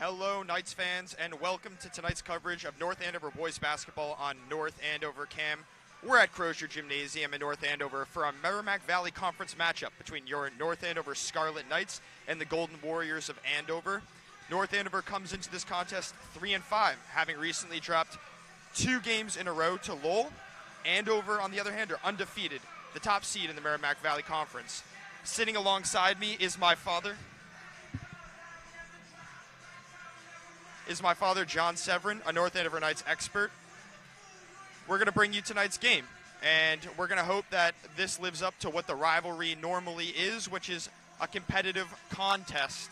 Hello, Knights fans, and welcome to tonight's coverage of North Andover boys basketball on North Andover Cam. We're at Crozier Gymnasium in North Andover for a Merrimack Valley Conference matchup between your North Andover Scarlet Knights and the Golden Warriors of Andover. North Andover comes into this contest 3-5, having recently dropped 2 games in a row to Lowell. Andover, on the other hand, are undefeated, the top seed in the Merrimack Valley Conference. Sitting alongside me is my father, John Severin, a North Andover Knights expert. We're going to bring you tonight's game, and we're going to hope that this lives up to what the rivalry normally is, which is a competitive contest.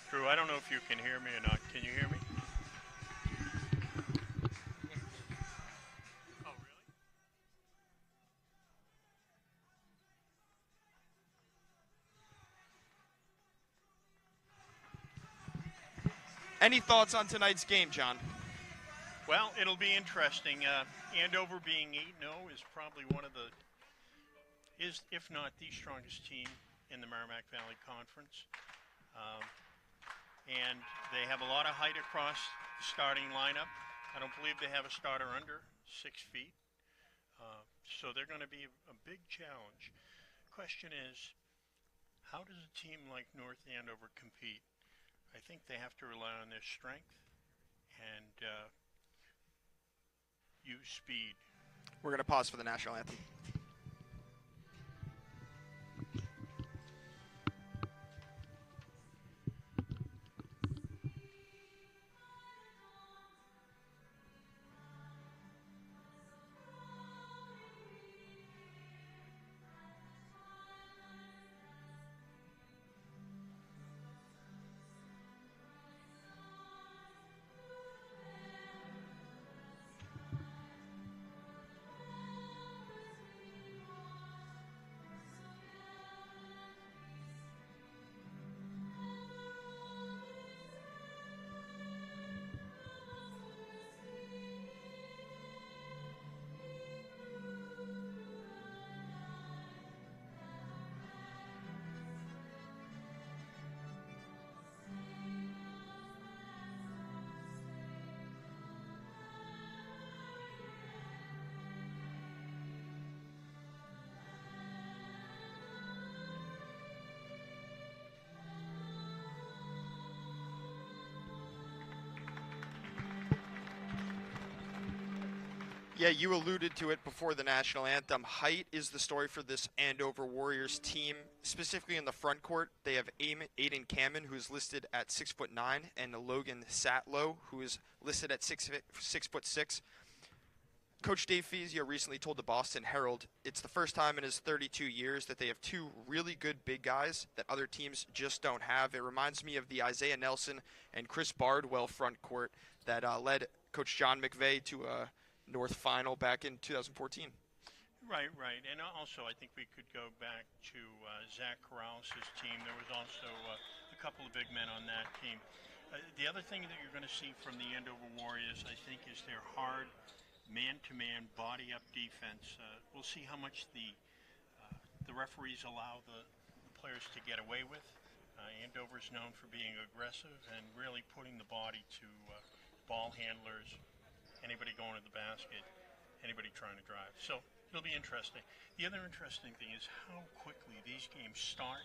Drew, I don't know if you can hear me or not. Can you hear me? Oh, really? Any thoughts on tonight's game, John? Well, it'll be interesting. Andover being 8-0 is probably one of the, if not the strongest team in the Merrimack Valley Conference. And they have a lot of height across the starting lineup. I don't believe they have a starter under 6 feet. So they're going to be a big challenge. Question is, how does a team like North Andover compete? I think they have to rely on their strength and use speed. We're going to pause for the national anthem. Yeah, you alluded to it before the national anthem. Height is the story for this Andover Warriors team, specifically in the front court. They have Aiden Kamen, who is listed at 6'9", and Logan Satlow, who is listed at 6'6". Coach Dave Fizio recently told the Boston Herald it's the first time in his 32 years that they have 2 really good big guys that other teams just don't have. It reminds me of the Isaiah Nelson and Chris Bardwell front court that led Coach John McVeigh to a North final back in 2014. Right. And also I think we could go back to Zach Corrales' team. There was also a couple of big men on that team. The other thing that you're going to see from the Andover Warriors, I think, is their hard man-to-man, body-up defense. We'll see how much the referees allow the players to get away with. Andover's known for being aggressive and really putting the body to ball handlers, anybody going to the basket, anybody trying to drive. So it'll be interesting. The other interesting thing is how quickly these games start.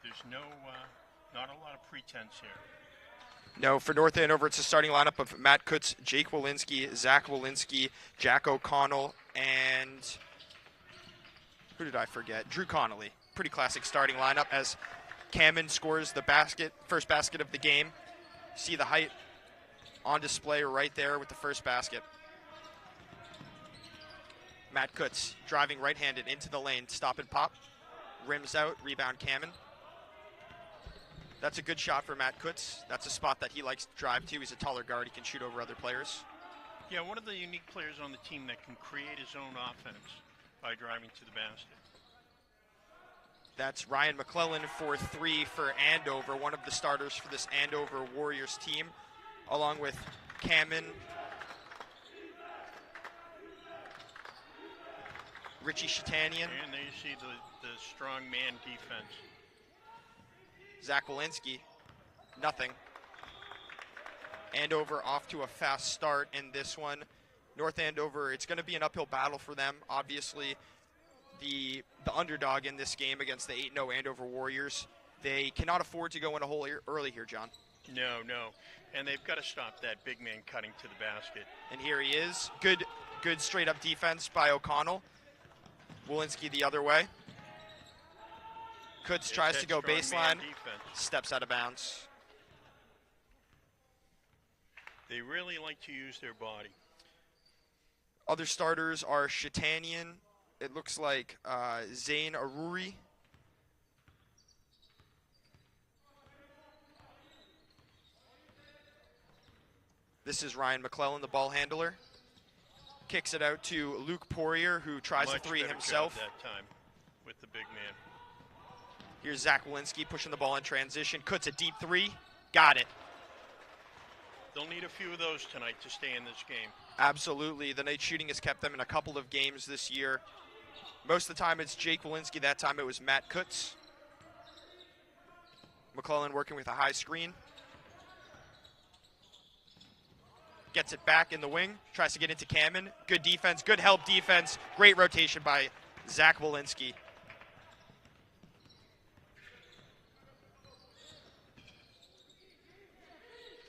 There's not a lot of pretense here. No, for North Andover, it's a starting lineup of Matt Kutz, Jake Walensky, Zach Walensky, Jack O'Connell, and who did I forget? Drew Connolly. Pretty classic starting lineup as Kamen scores the first basket of the game. See the height on display right there with the first basket. Matt Kutz driving right-handed into the lane, stop and pop, rims out, rebound Kamen. That's a good shot for Matt Kutz. That's a spot that he likes to drive to. He's a taller guard. He can shoot over other players. Yeah, one of the unique players on the team that can create his own offense by driving to the basket. That's Ryan McClellan for 3 for Andover, one of the starters for this Andover Warriors team, along with Kamen Richie Shatanian. And there you see the strong man defense. Zach Walensky, nothing. Andover off to a fast start in this one. North Andover, it's going to be an uphill battle for them. Obviously, the underdog in this game against the 8-0 Andover Warriors. They cannot afford to go in a hole early here, John. No. And they've got to stop that big man cutting to the basket. And here he is. Good straight-up defense by O'Connell. Walensky the other way. Kutz tries to go baseline. Steps out of bounds. They really like to use their body. Other starters are Shatanian. It looks like Zane Aruri. This is Ryan McClellan, the ball handler. Kicks it out to Luke Poirier, who tries to three himself. That time with the big man. Here's Zach Walensky pushing the ball in transition. Cuts a deep three. Got it. They'll need a few of those tonight to stay in this game. Absolutely. The night shooting has kept them in a couple of games this year. Most of the time it's Jake Walensky. That time it was Matt Kutz. McClellan working with a high screen. Gets it back in the wing. Tries to get into Kamen. Good defense. Good help defense. Great rotation by Zach Walensky.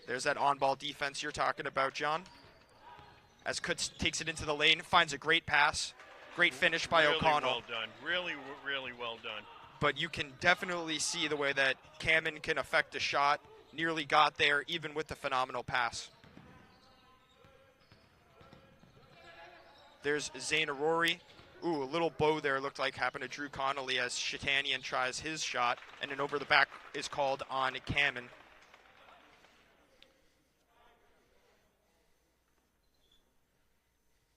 There's that on-ball defense you're talking about, John. As Kutz takes it into the lane, finds a great pass. Great finish by O'Connell. Well done. Really well done. But you can definitely see the way that Kamen can affect a shot. Nearly got there, even with the phenomenal pass. There's Zane Arori. Ooh, a little bow there looked like happened to Drew Connolly as Shatanian tries his shot, and an over the back is called on Kamen.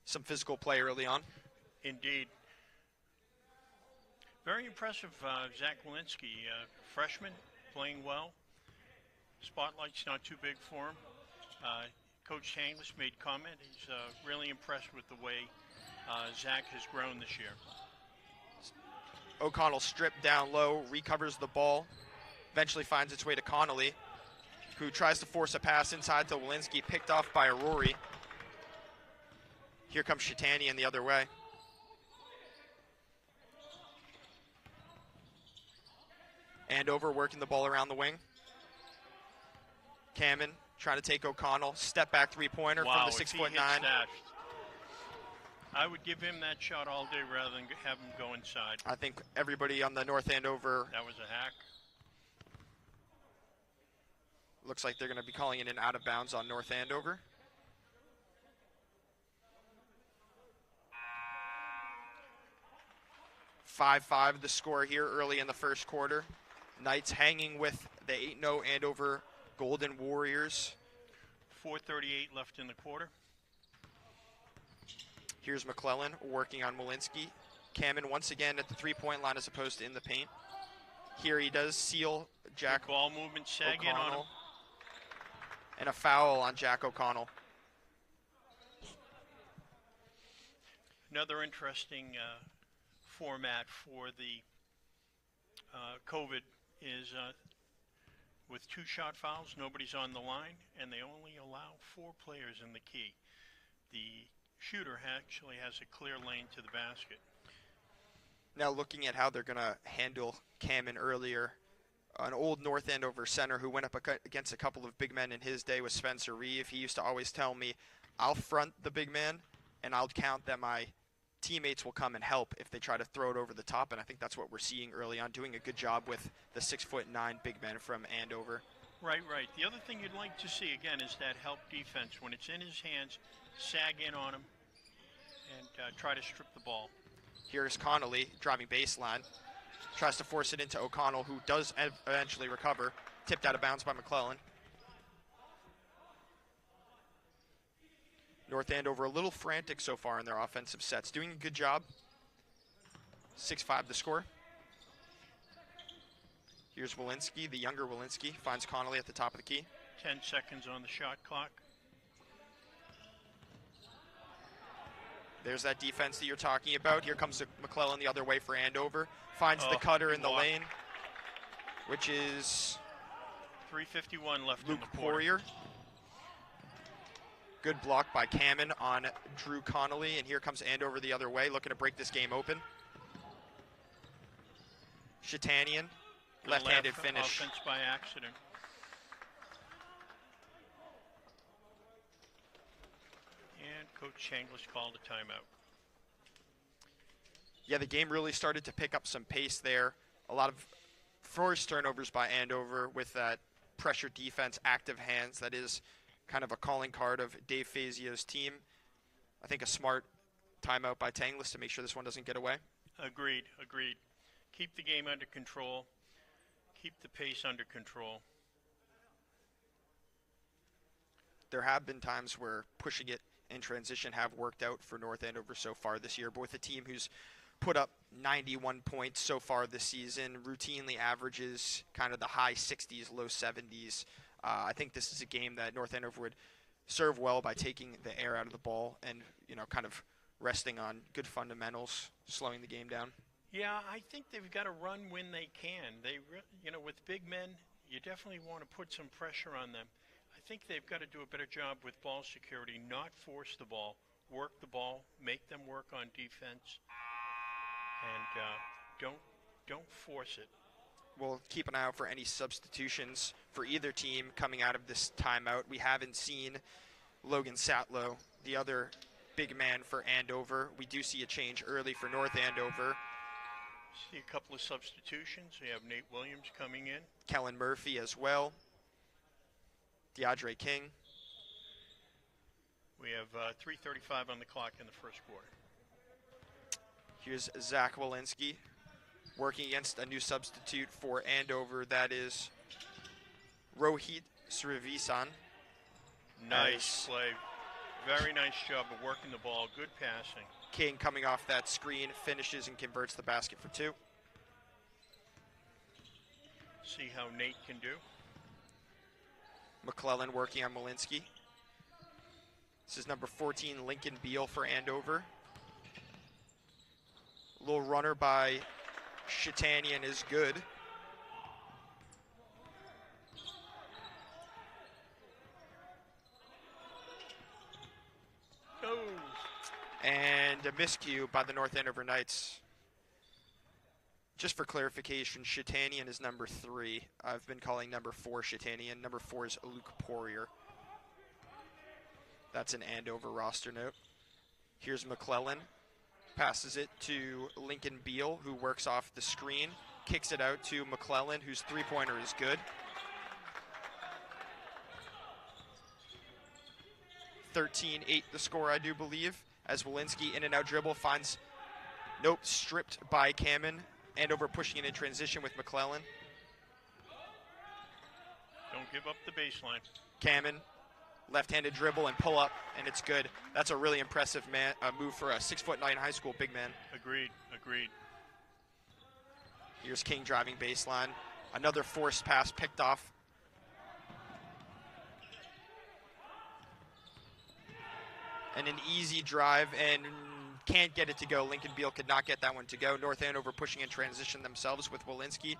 Some physical play early on. Indeed. Very impressive, Zach Walensky, freshman, playing well. Spotlight's not too big for him. Coach Tangless made comment. He's really impressed with the way Zach has grown this year. O'Connell stripped down low, recovers the ball, eventually finds its way to Connolly, who tries to force a pass inside to Walensky, picked off by Arori. Here comes Shatanian the other way. Andover working the ball around the wing. Kamen trying to take O'Connell. Step back three-pointer from the 6'9". I would give him that shot all day rather than have him go inside. I think everybody on the North Andover. That was a hack. Looks like they're going to be calling it an out of bounds on North Andover. (5-5) the score here early in the first quarter. Knights hanging with the 8-0 Andover Golden Warriors. 4:38 left in the quarter. Here's McClellan working on Walensky. Kamen once again at the three-point line as opposed to in the paint. Here he does seal Jack Good ball movement, sag in on him. And a foul on Jack O'Connell. Another interesting format for the COVID is with two shot fouls, nobody's on the line, and they only allow 4 players in the key. The shooter actually has a clear lane to the basket. Now looking at how they're going to handle Kamen earlier, an old North Andover center who went up against a couple of big men in his day was Spencer Reeve. He used to always tell me, I'll front the big man, and I'll count that my teammates will come and help if they try to throw it over the top, and I think that's what we're seeing early on, doing a good job with the 6'9" big man from Andover. Right. The other thing you'd like to see, again, is that help defense. When it's in his hands, sag in on him and try to strip the ball. Here's Connolly driving baseline. Tries to force it into O'Connell, who does eventually recover. Tipped out of bounds by McClellan. North Andover a little frantic so far in their offensive sets. Doing a good job. 6-5 the score. Here's Walensky, the younger Walensky. Finds Connolly at the top of the key. 10 seconds on the shot clock. There's that defense that you're talking about. Here comes McClellan the other way for Andover. Finds the Oh, cutter good in the block. lane, which is 3:51 left Luke in the quarter. Poirier. Good block by Kamen on Drew Connolly, and here comes Andover the other way, looking to break this game open. Shatanian, left-handed finish. Offense by accident. And Coach Changlis called a timeout. Yeah, the game really started to pick up some pace there. A lot of forced turnovers by Andover with that pressure defense, active hands. That is kind of a calling card of Dave Fazio's team. I think a smart timeout by Tanglis to make sure this one doesn't get away. Agreed. Keep the game under control. Keep the pace under control. There have been times where pushing it in transition have worked out for North Andover so far this year, but with a team who's put up 91 points so far this season, routinely averages kind of the high 60s, low 70s. I think this is a game that North Andover would serve well by taking the air out of the ball and, kind of resting on good fundamentals, slowing the game down. Yeah, I think they've got to run when they can. With big men, you definitely want to put some pressure on them. I think they've got to do a better job with ball security, not force the ball, work the ball, make them work on defense, and don't force it. We'll keep an eye out for any substitutions for either team coming out of this timeout. We haven't seen Logan Satlow, the other big man for Andover. We do see a change early for North Andover. See a couple of substitutions. We have Nate Williams coming in. Kellen Murphy as well. DeAndre King. We have 3:35 on the clock in the first quarter. Here's Zach Walensky working against a new substitute for Andover. That is Rohit Srivisan. Nice play. Very nice job of working the ball. Good passing. King coming off that screen, finishes and converts the basket for two. See how Nate can do. McClellan working on Walensky. This is number 14, Lincoln Beal for Andover. Little runner by Shatanian is good. Oh. And a miscue by the North Andover Knights. Just for clarification, Shatanian is number 3. I've been calling number 4 Shatanian. Number 4 is Luke Poirier. That's an Andover roster note. Here's McClellan. Passes it to Lincoln Beal, who works off the screen. Kicks it out to McClellan, whose three-pointer is good. 13-8 the score, I do believe. As Walensky in and out dribble finds, stripped by Kamen. Andover pushing it in transition with McClellan. Don't give up the baseline. Kamen, left-handed dribble and pull up, and it's good. That's a really impressive move for a 6'9" high school big man. Agreed. Here's King driving baseline. Another forced pass picked off. And an easy drive, and can't get it to go. Lincoln Beal could not get that one to go. North Andover pushing in transition themselves with Walensky.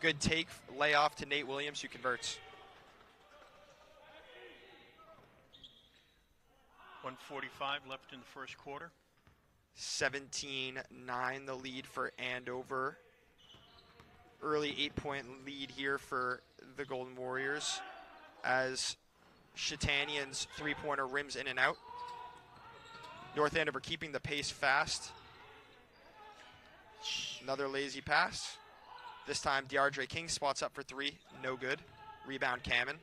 Good take, layoff to Nate Williams, who converts. 1:45 left in the first quarter. 17-9 the lead for Andover. Early 8-point lead here for the Golden Warriors as Shatanian's three-pointer rims in and out. North Andover keeping the pace fast. Another lazy pass. This time DeAndre King spots up for three. No good. Rebound Kamen.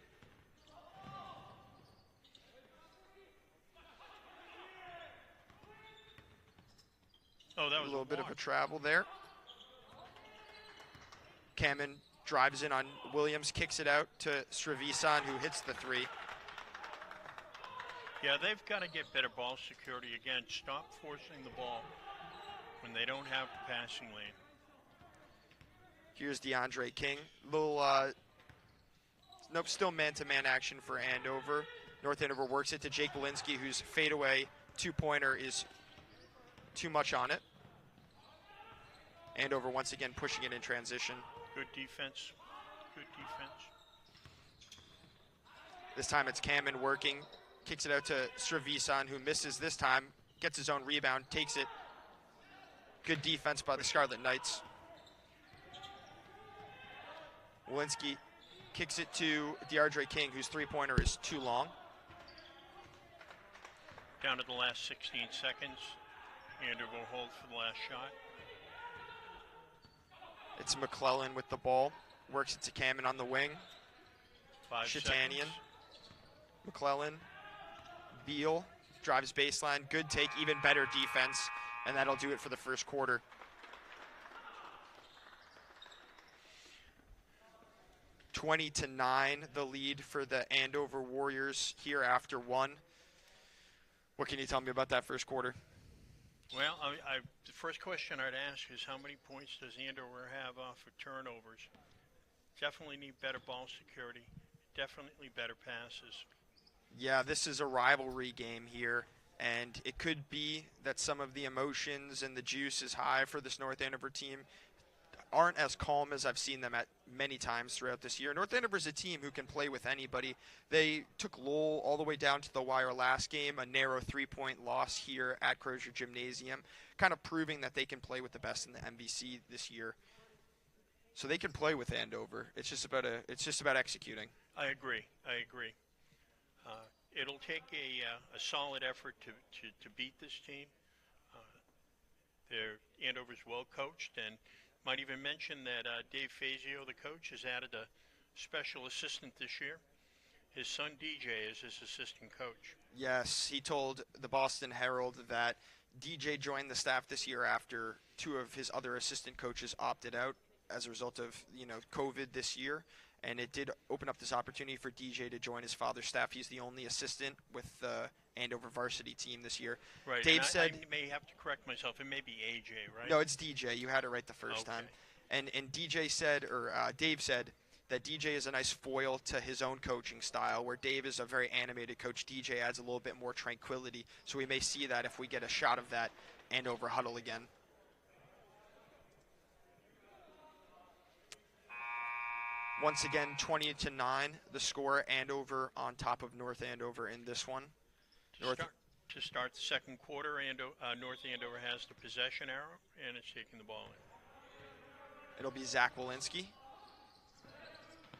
Oh, that was a little bit of a travel there. Kamen drives in on Williams, kicks it out to Srivisan, who hits the three. Yeah, they've got to get better ball security. Again, stop forcing the ball when they don't have the passing lane. Here's DeAndre King. Still man-to-man action for Andover. North Andover works it to Jake Walensky, whose fadeaway two-pointer is too much on it. Andover once again pushing it in transition. Good defense. Good defense. This time it's Kamen working. Kicks it out to Sravisan, who misses this time. Gets his own rebound, takes it. Good defense by the Scarlet Knights. Walensky kicks it to DeAndre King, whose three-pointer is too long. Down to the last 16 seconds. Andover will hold for the last shot. It's McClellan with the ball. Works it to Kamen on the wing. 5 Shatanian. seconds. McClellan. Beal drives baseline. Good take, even better defense. And that'll do it for the first quarter. (20-9) the lead for the Andover Warriors here after one. What can you tell me about that first quarter? Well, the first question I'd ask is how many points does Andover have off of turnovers? Definitely need better ball security. Definitely better passes. Yeah, this is a rivalry game here, and it could be that some of the emotions and the juice is high for this North Andover team aren't as calm as I've seen them at many times throughout this year. North Andover's a team who can play with anybody. They took Lowell all the way down to the wire last game, a narrow three-point loss here at Crozier Gymnasium, kind of proving that they can play with the best in the MVC this year. So they can play with Andover. It's just about executing. I agree. It'll take a solid effort to beat this team. Andover's well coached, and might even mention that Dave Fazio, the coach, has added a special assistant this year. His son DJ is his assistant coach. Yes, he told the Boston Herald that DJ joined the staff this year after two of his other assistant coaches opted out as a result of COVID this year. And it did open up this opportunity for DJ to join his father's staff. He's the only assistant with the Andover varsity team this year. Right. Dave I may have to correct myself. It may be AJ, right? No, it's DJ. You had it right the first time. And DJ said, or Dave said, that DJ is a nice foil to his own coaching style, where Dave is a very animated coach. DJ adds a little bit more tranquility. So we may see that if we get a shot of that Andover huddle again. Once again, 20-9, the score. Andover on top of North Andover in this one. To start the second quarter, North Andover has the possession arrow, and it's taking the ball in. It'll be Zach Walensky.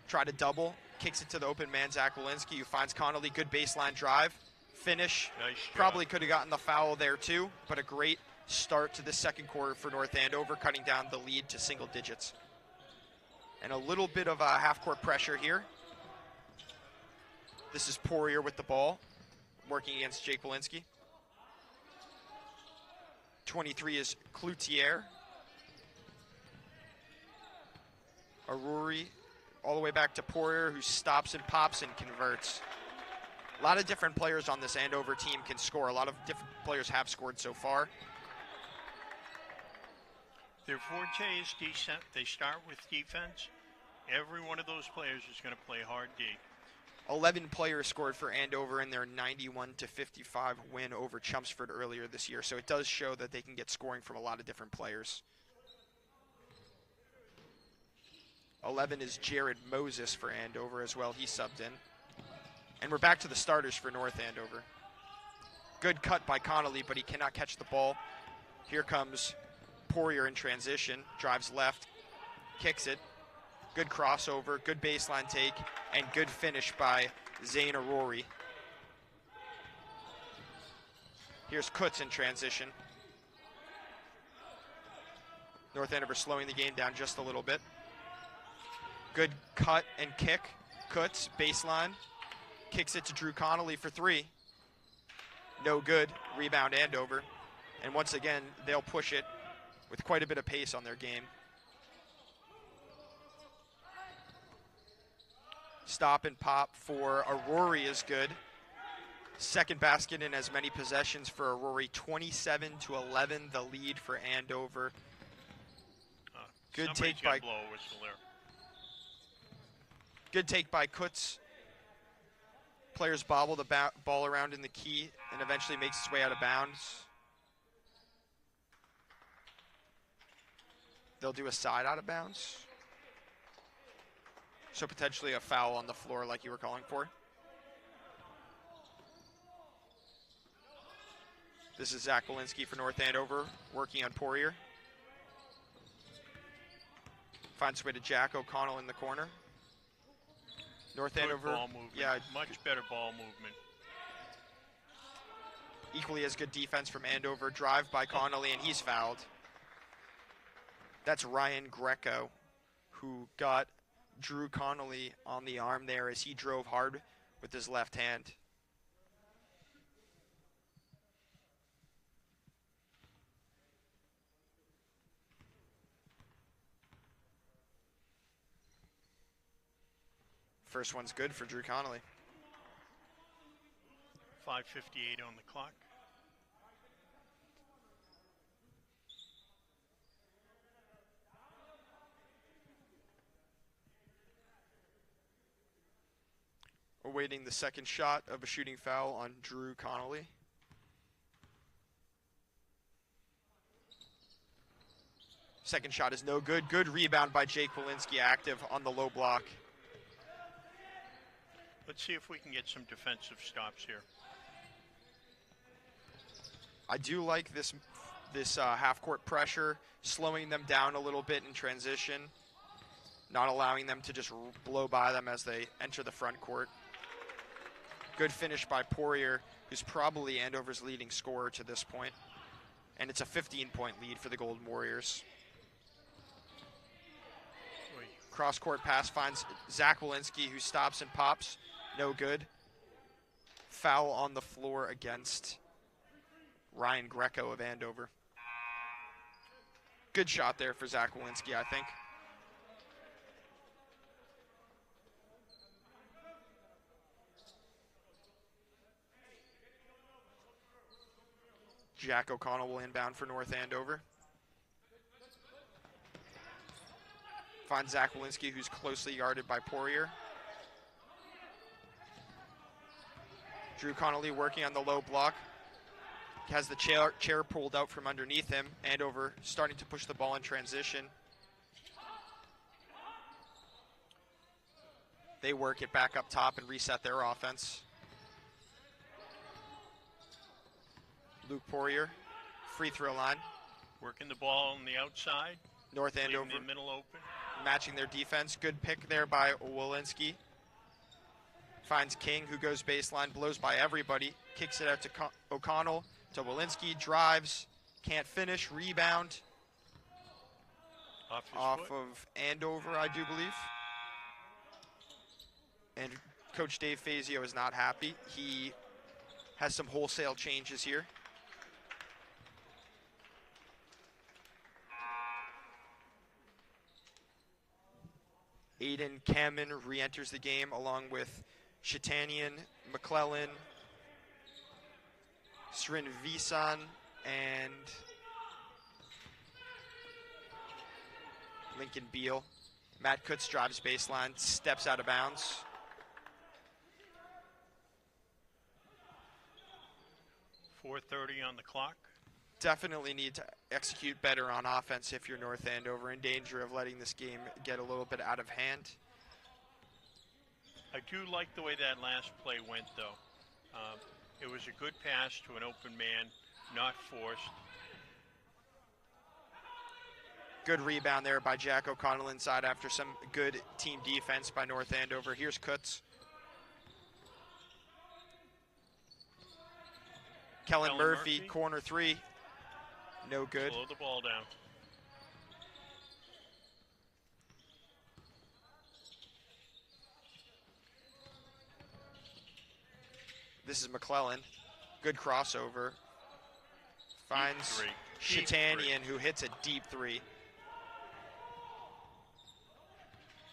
Try to double. Kicks it to the open man, Zach Walensky, who finds Connolly. Good baseline drive. Finish. Nice job. Probably could have gotten the foul there too, but a great start to the second quarter for North Andover, cutting down the lead to single digits. And a little bit of half-court pressure here. This is Poirier with the ball, working against Jake Walensky. 23 is Cloutier. Aruri all the way back to Poirier, who stops and pops and converts. A lot of different players on this Andover team can score. A lot of different players have scored so far. Their forte is decent. They start with defense. Every one of those players is going to play hard D. 11 players scored for Andover in their 91-55 win over Chelmsford earlier this year, so it does show that they can get scoring from a lot of different players. 11 is Jared Moses for Andover as well. He subbed in. And we're back to the starters for North Andover. Good cut by Connolly, but he cannot catch the ball. Here comes Poirier in transition, drives left, kicks it. Good crossover, good baseline take, and good finish by Zane Arori. Here's Kutz in transition. North Andover slowing the game down just a little bit. Good cut and kick. Kutz, baseline. Kicks it to Drew Connolly for three. No good. Rebound Andover. And once again, they'll push it with quite a bit of pace on their game. Stop and pop for Arori is good. Second basket in as many possessions for Arori. 27-11, the lead for Andover. Good take by Good take by Kutz. Players bobble the ball around in the key and eventually makes its way out of bounds. They'll do a side out of bounds. So potentially a foul on the floor like you were calling for. This is Zach Walensky for North Andover, working on Poirier. Finds way to Jack O'Connell in the corner. North Good Andover, ball movement. yeah, Much better ball movement. equally as good defense from Andover. Drive by Connolly, and he's fouled. That's Ryan Greco, who got Drew Connolly on the arm there as he drove hard with his left hand. First one's good for Drew Connolly. 5:58 on the clock. Awaiting the second shot of a shooting foul on Drew Connolly. Second shot is no good. Good rebound by Jake Walensky, active on the low block. Let's see if we can get some defensive stops here. I do like this half-court pressure, slowing them down a little bit in transition, not allowing them to just blow by them as they enter the front court. Good finish by Poirier, who's probably Andover's leading scorer to this point. And it's a 15-point lead for the Golden Warriors. Cross-court pass finds Zach Walensky, who stops and pops. No good. Foul on the floor against Ryan Greco of Andover. Good shot there for Zach Walensky, I think. Jack O'Connell will inbound for North Andover. Finds Zach Walensky, who's closely guarded by Poirier. Drew Connolly working on the low block. Has the chair pulled out from underneath him. Andover starting to push the ball in transition. They work it back up top and reset their offense. Luke Poirier, free throw line. Working the ball on the outside. North Andover leaving the middle open. Matching their defense. Good pick there by Walensky. Finds King, who goes baseline, blows by everybody. Kicks it out to O'Connell, to Walensky, drives, can't finish, rebound. Off of Andover, I do believe. And Coach Dave Fazio is not happy. He has some wholesale changes here. Aiden Kamen re-enters the game along with Shatanian, McClellan, Srinvisan, and Lincoln Beal. Matt Kutz drives baseline, steps out of bounds. .4:30 on the clock. Definitely need to execute better on offense if you're North Andover, in danger of letting this game get a little bit out of hand. I do like the way that last play went, though. It was a good pass to an open man, not forced. Good rebound there by Jack O'Connell inside after some good team defense by North Andover. Here's Kutz. Kellen Murphy, corner three. No good. Slow the ball down. This is McClellan. Good crossover. Finds Shatanian, who hits a deep three.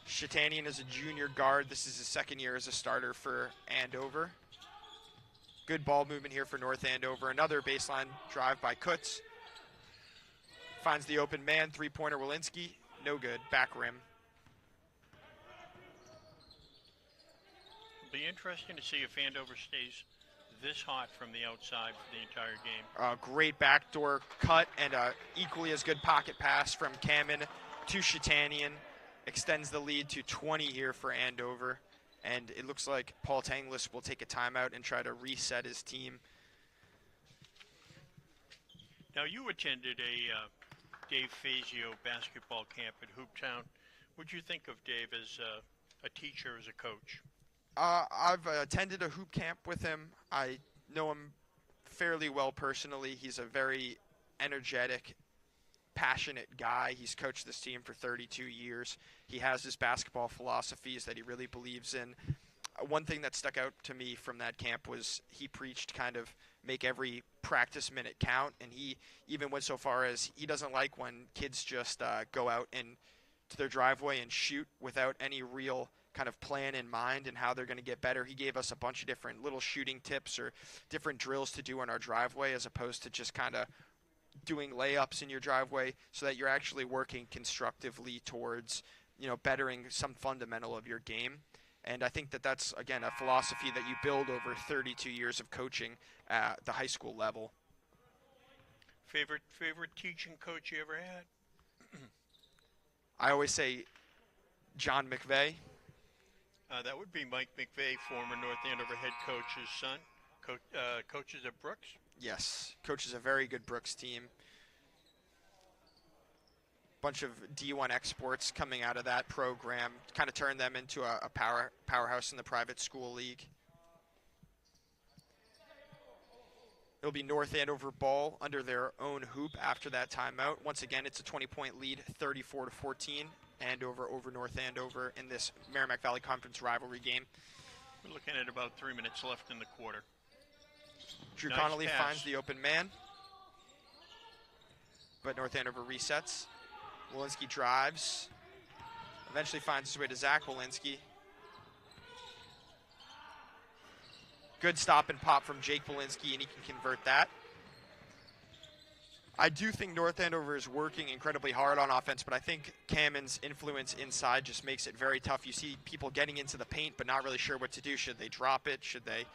Shatanian is a junior guard. This is his second year as a starter for Andover. Good ball movement here for North Andover. Another baseline drive by Kutz. Finds the open man, three-pointer Walensky. No good, back rim. It'll be interesting to see if Andover stays this hot from the outside for the entire game. Great backdoor cut and equally as good pocket pass from Kamen to Shatanian. Extends the lead to 20 here for Andover. And it looks like Paul Tanglis will take a timeout and try to reset his team. Now, you attended a Dave Fazio basketball camp at Hooptown. What do you think of Dave as a teacher, as a coach? I've attended a hoop camp with him. I know him fairly well personally. He's a very energetic, passionate guy. He's coached this team for 32 years. He has his basketball philosophies that he really believes in. One thing that stuck out to me from that camp was he preached kind of make every practice minute count, and he even went so far as he doesn't like when kids just go out and to their driveway and shoot without any real kind of plan in mind and how they're going to get better. He gave us a bunch of different little shooting tips or different drills to do in our driveway as opposed to just kind of doing layups in your driveway, so that you're actually working constructively towards, bettering some fundamental of your game. And I think that that's, again, a philosophy that you build over 32 years of coaching at the high school level. Favorite teaching coach you ever had? I always say John McVeigh. That would be Mike McVeigh, former North Andover head coach's son. Coaches at Brooks? Yes, coaches a very good Brooks team. Bunch of D1 exports coming out of that program, kind of turned them into a powerhouse in the private school league. It'll be North Andover ball under their own hoop after that timeout. Once again, it's a 20-point lead, 34-14. Andover over North Andover in this Merrimack Valley Conference rivalry game. We're looking at about 3 minutes left in the quarter. Drew Nice Connolly pass. finds the open man, but North Andover resets. Walensky drives, eventually finds his way to Zach Walensky. Good stop and pop from Jake Walensky, and he can convert that. I do think North Andover is working incredibly hard on offense, but I think Kamen's influence inside just makes it very tough. You see people getting into the paint but not really sure what to do. Should they drop it? Should they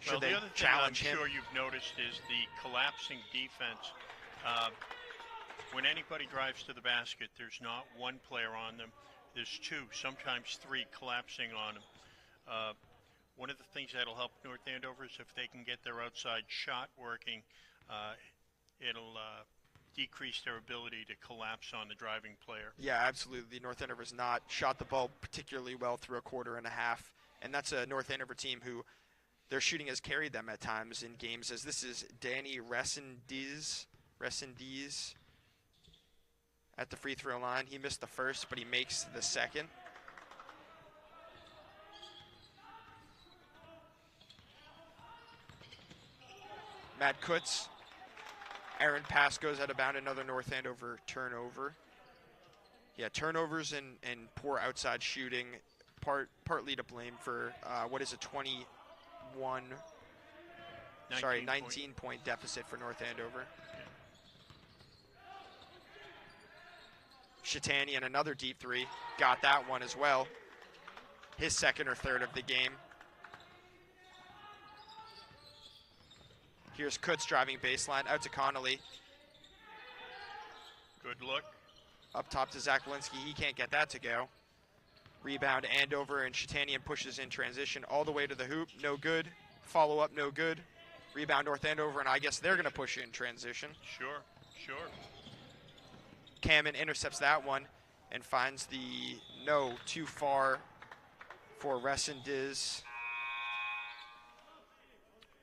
the other thing challenge I'm him? sure you've noticed is the collapsing defense. When anybody drives to the basket, there's not one player on them. There's two, sometimes three, collapsing on them. One of the things that'll help North Andover is if they can get their outside shot working, it'll decrease their ability to collapse on the driving player. Yeah, absolutely. North Andover's not shot the ball particularly well through a quarter and a half, and that's a North Andover team who their shooting has carried them at times in games, as this is Danny Resendiz at the free throw line. He missed the first, but he makes the second. Matt Kutz. Aaron pass goes out of bounds, another North Andover turnover. Yeah, turnovers and poor outside shooting, partly to blame for what is a 19-point deficit for North Andover. Shatanian, another deep three, got that one as well. His second or third of the game. Here's Kutz driving baseline, out to Connolly. Good look. Up top to Zach Walensky, he can't get that to go. Rebound Andover, and Shatanian pushes in transition all the way to the hoop, no good. Follow up, no good. Rebound North Andover, and I guess they're gonna push in transition. Sure. Kamen intercepts that one and finds the no too far for Resendiz.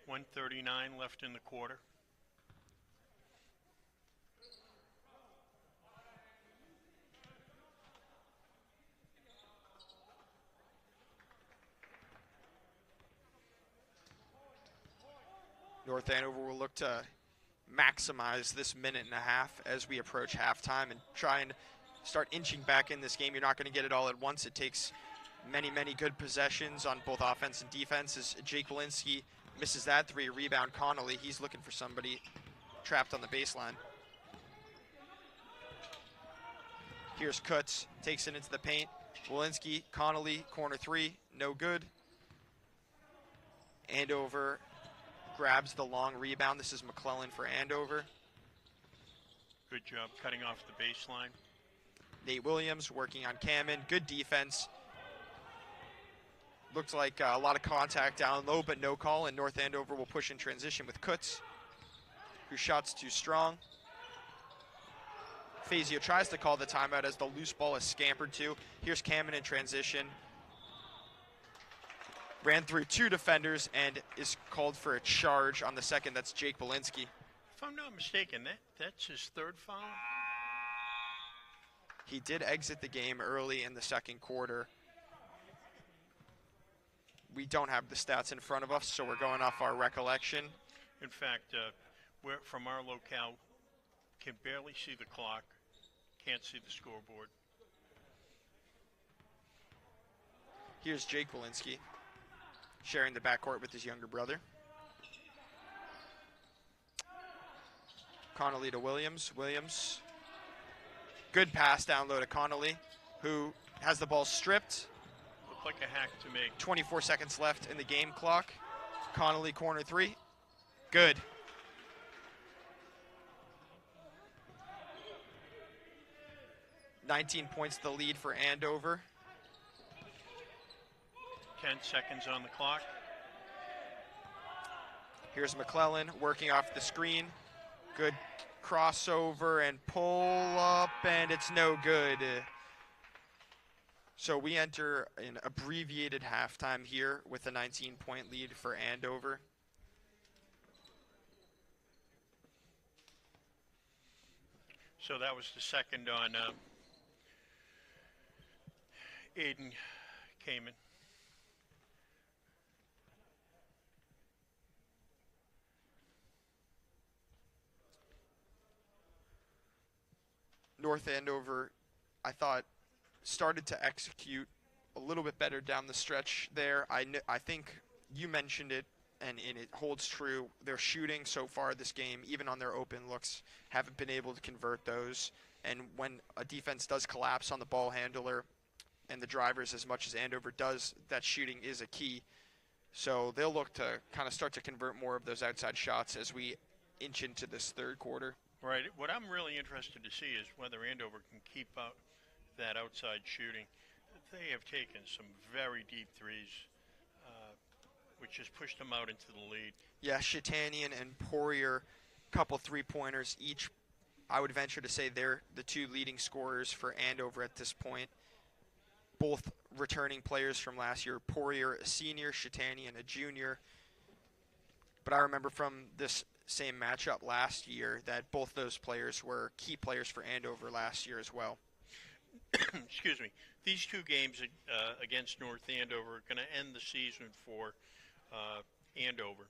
1:39 left in the quarter. North Andover will look to maximize this minute and a half as we approach halftime and try and start inching back in this game. You're not going to get it all at once. It takes many good possessions on both offense and defense. As Jake Walensky misses that three, rebound Connolly. He's looking for somebody trapped on the baseline. Here's Kutz, takes it into the paint. Walensky, Connolly, corner three, no good. Andover grabs the long rebound. This is McClellan for Andover. Good job cutting off the baseline. Nate Williams working on Cameron. Good defense. Looks like a lot of contact down low, but no call, and North Andover will push in transition with Kutz, whose shot's too strong. Fazio tries to call the timeout as the loose ball is scampered to. Here's Cameron in transition. Ran through 2 defenders and is called for a charge on the second. That's Jake Belinsky. If I'm not mistaken, that's his 3rd foul. He did exit the game early in the second quarter. We don't have the stats in front of us, so we're going off our recollection. In fact, we're from our locale, can barely see the clock, can't see the scoreboard. Here's Jake Belinsky sharing the backcourt with his younger brother. Connolly to Williams. Williams, good pass down low to Connolly, who has the ball stripped. Looked like a hack to me. 24 seconds left in the game clock. Connolly, corner 3. Good. $19 points the lead for Andover. 10 seconds on the clock. Here's McClellan working off the screen. Good crossover and pull up, and it's no good. So we enter an abbreviated halftime here with a 19-point lead for Andover. So that was the second on Aiden Kamen. North Andover, I thought, started to execute a little bit better down the stretch there. I think you mentioned it, and it holds true. Their shooting so far this game, even on their open looks, haven't been able to convert those. And when a defense does collapse on the ball handler and the drivers as much as Andover does, that shooting is a key. So they'll look to kind of start to convert more of those outside shots as we inch into this third quarter. Right. What I'm really interested to see is whether Andover can keep out that outside shooting. They have taken some very deep threes, which has pushed them out into the lead. Yeah, Shatanian and Poirier, couple three-pointers each. I would venture to say they're the 2 leading scorers for Andover at this point. Both returning players from last year. Poirier, a senior, Shatanian, a junior. But I remember from this same matchup last year that both those players were key players for Andover last year as well. Excuse me. These 2 games against North Andover are going to end the season for Andover.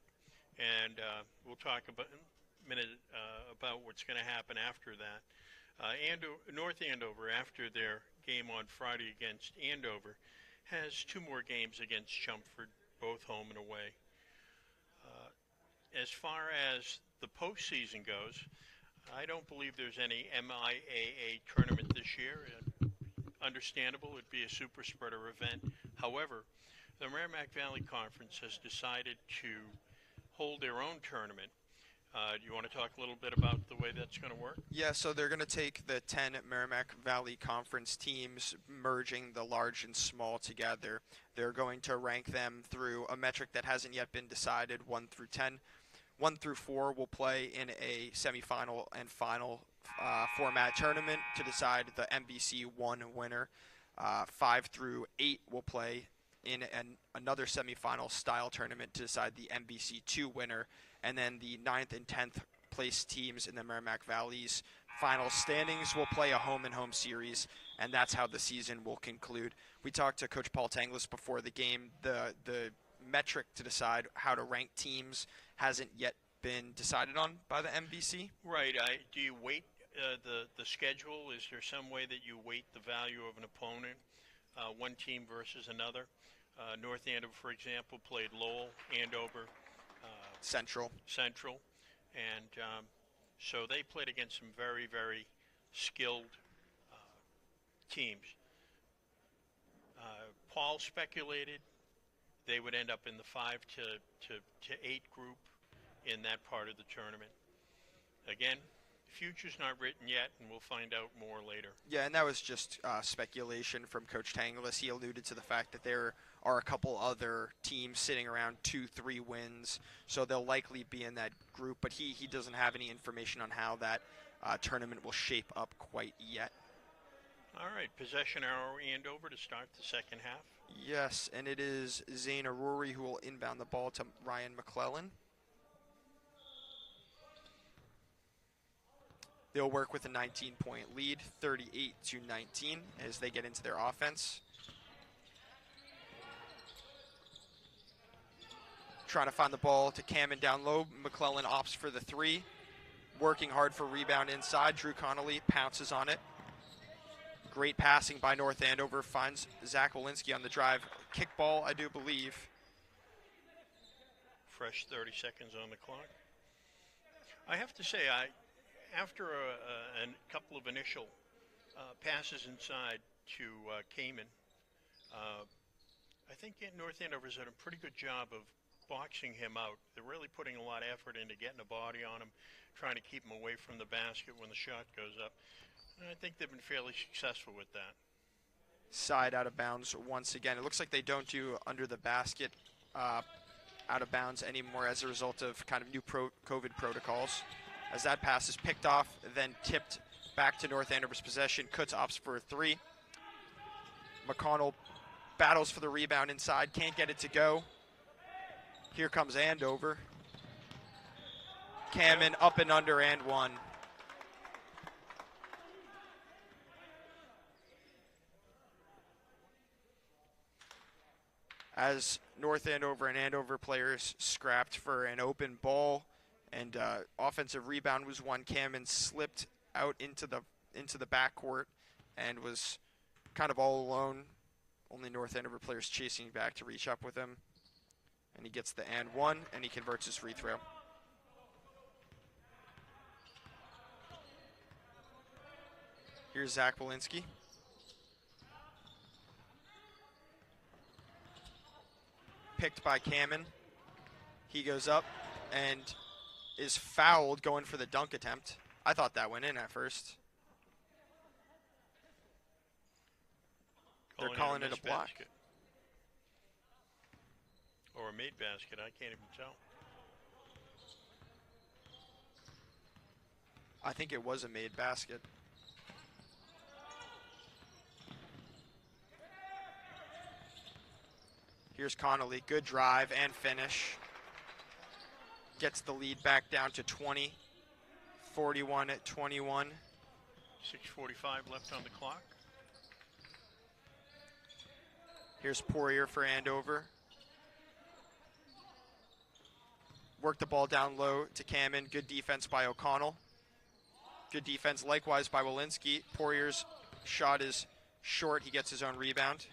And we'll talk about in a minute about what's going to happen after that. North Andover, after their game on Friday against Andover, has 2 more games against Chumford, both home and away. As far as the postseason goes, I don't believe there's any MIAA tournament this year. Understandable, it'd be a super spreader event. However, the Merrimack Valley Conference has decided to hold their own tournament. Do you want to talk a little bit about the way that's going to work? Yeah, so they're going to take the 10 Merrimack Valley Conference teams, merging the large and small together. They're going to rank them through a metric that hasn't yet been decided, 1 through 10. 1 through 4 will play in a semifinal and final format tournament to decide the MVC 1 winner. 5 through 8 will play in another semifinal style tournament to decide the MVC 2 winner. And then the 9th and 10th place teams in the Merrimack Valley's final standings will play a home-and-home series, and that's how the season will conclude. We talked to Coach Paul Tanglis before the game. The metric to decide how to rank teams hasn't yet been decided on by the MVC. Right. Do you weight the schedule? Is there some way that you weight the value of an opponent, one team versus another? North Andover, for example, played Lowell, Andover, Central, and so they played against some very, very skilled teams. Paul speculated they would end up in the 5 to 8 group in that part of the tournament. Again, future's not written yet, and we'll find out more later. Yeah, and that was just speculation from Coach Tanglis. He alluded to the fact that there are a couple other teams sitting around 2-3 wins, so they'll likely be in that group, but he doesn't have any information on how that tournament will shape up quite yet. All right, possession arrow Andover to start the second half. Yes, and it is Zane Aruri who will inbound the ball to Ryan McClellan. They'll work with a 19-point lead, 38-19, as they get into their offense. Trying to find the ball to Cameron down low. McClellan opts for the 3. Working hard for rebound inside. Drew Connolly pounces on it. Great passing by North Andover. Finds Zach Walensky on the drive. Kickball, I do believe. Fresh 30 seconds on the clock. I have to say, after a couple of initial passes inside to Kamen, I think North Andover's done a pretty good job of boxing him out. They're really putting a lot of effort into getting a body on him, trying to keep him away from the basket when the shot goes up. And I think they've been fairly successful with that. Side out of bounds once again. It looks like they don't do under the basket out of bounds anymore as a result of kind of new COVID protocols. As that pass is picked off, then tipped back to North Andover's possession. Kutz opts for a 3. McConnell battles for the rebound inside, can't get it to go. Here comes Andover. Kamen up and under and 1. As North Andover and Andover players scrapped for an open ball, and offensive rebound was won. Kamen slipped out into the backcourt and was kind of all alone. Only North Andover players chasing back to reach up with him. And he gets the and 1, and he converts his free throw. Here's Zach Walensky. Picked by Kamen. He goes up and is fouled going for the dunk attempt. I thought that went in at first. They're calling it a block. Basket. Or a made basket, I can't even tell. I think it was a made basket. Here's Connolly, good drive and finish. Gets the lead back down to 20, 41-21. 6:45 left on the clock. Here's Poirier for Andover. Work the ball down low to Kamen. Good defense by O'Connell. Good defense likewise by Walensky. Poirier's shot is short. He gets his own rebound.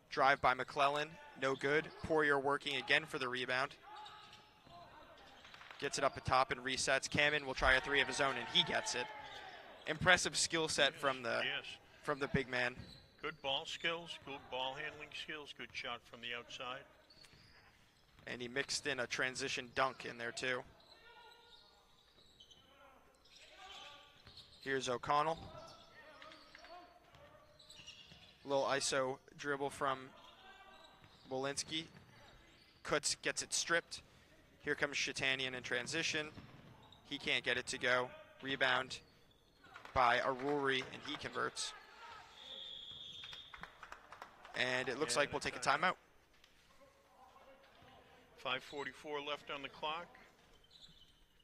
Drive by McClellan. No good. Poirier working again for the rebound. Gets it up atop and resets. Kamen will try a 3 of his own, and he gets it. Impressive skill set from the big man. Good ball skills, good ball handling skills, good shot from the outside. And he mixed in a transition dunk in there too. Here's O'Connell. Little ISO dribble from Walensky. Kutz gets it stripped. Here comes Shatanian in transition. He can't get it to go. Rebound by Aruri, and he converts. And it looks like we'll take a timeout. 5:44 left on the clock.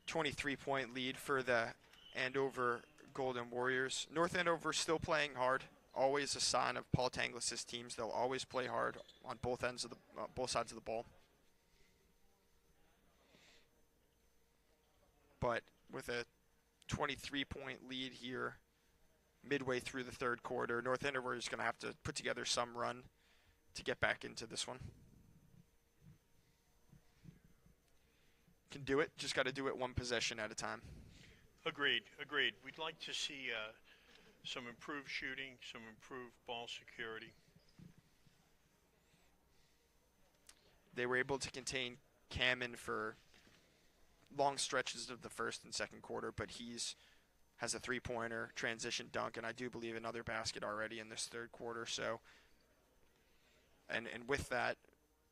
23-point lead for the Andover Golden Warriors. North Andover still playing hard. Always a sign of Paul Tanglis' teams. They'll always play hard on both ends of the both sides of the ball. But with a 23-point lead here, midway through the third quarter, North Andover is going to have to put together some run to get back into this one. Can do it, just got to do it one possession at a time. Agreed. We'd like to see some improved shooting, some improved ball security. They were able to contain Cameron for long stretches of the first and second quarter, but has a three-pointer, transition dunk, and I do believe another basket already in this third quarter. So, and with that,